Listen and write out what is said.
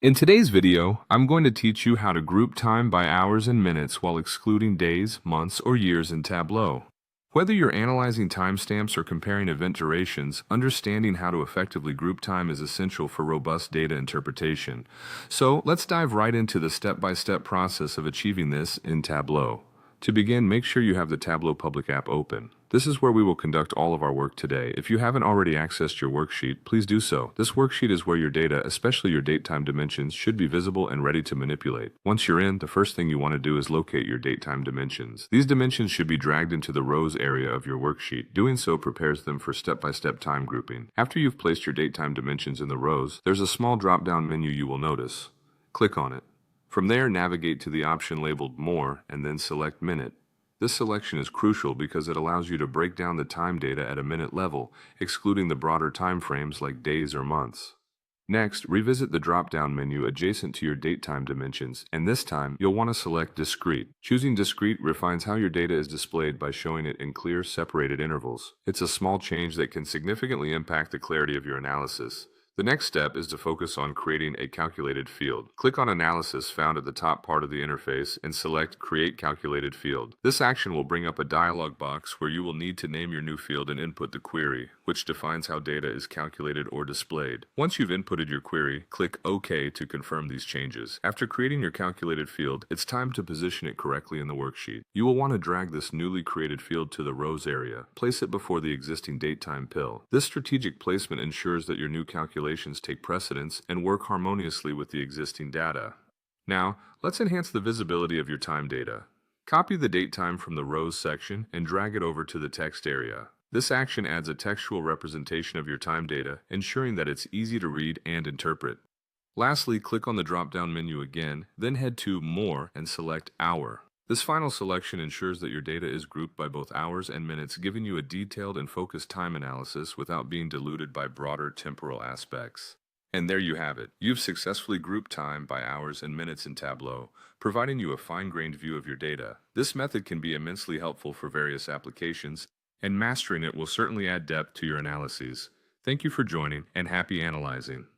In today's video, I'm going to teach you how to group time by hours and minutes while excluding days, months, or years in Tableau. Whether you're analyzing timestamps or comparing event durations, understanding how to effectively group time is essential for robust data interpretation. So let's dive right into the step-by-step process of achieving this in Tableau. To begin, make sure you have the Tableau public app open. This is where we will conduct all of our work today. If you haven't already accessed your worksheet, please do so. This worksheet is where your data, especially your date-time dimensions, should be visible and ready to manipulate. Once you're in, the first thing you want to do is locate your date-time dimensions. These dimensions should be dragged into the rows area of your worksheet. Doing so prepares them for step-by-step time grouping. After you've placed your date-time dimensions in the rows, there's a small drop-down menu you will notice. Click on it. From there, navigate to the option labeled More and then select Minute. This selection is crucial because it allows you to break down the time data at a minute level, excluding the broader time frames like days or months. Next, revisit the drop-down menu adjacent to your date-time dimensions, and this time, you'll want to select Discrete. Choosing Discrete refines how your data is displayed by showing it in clear, separated intervals. It's a small change that can significantly impact the clarity of your analysis. The next step is to focus on creating a calculated field. Click on Analysis found at the top part of the interface and select Create Calculated Field. This action will bring up a dialog box where you will need to name your new field and input the query, which defines how data is calculated or displayed. Once you've inputted your query, click OK to confirm these changes. After creating your calculated field, it's time to position it correctly in the worksheet. You will want to drag this newly created field to the rows area. Place it before the existing date-time pill. This strategic placement ensures that your new calculations take precedence and work harmoniously with the existing data. Now, let's enhance the visibility of your time data. Copy the date time from the rows section and drag it over to the text area. This action adds a textual representation of your time data, ensuring that it's easy to read and interpret. Lastly, click on the drop-down menu again, then head to More and select Hour. This final selection ensures that your data is grouped by both hours and minutes, giving you a detailed and focused time analysis without being diluted by broader temporal aspects. And there you have it. You've successfully grouped time by hours and minutes in Tableau, providing you a fine-grained view of your data. This method can be immensely helpful for various applications, and mastering it will certainly add depth to your analyses. Thank you for joining, and happy analyzing.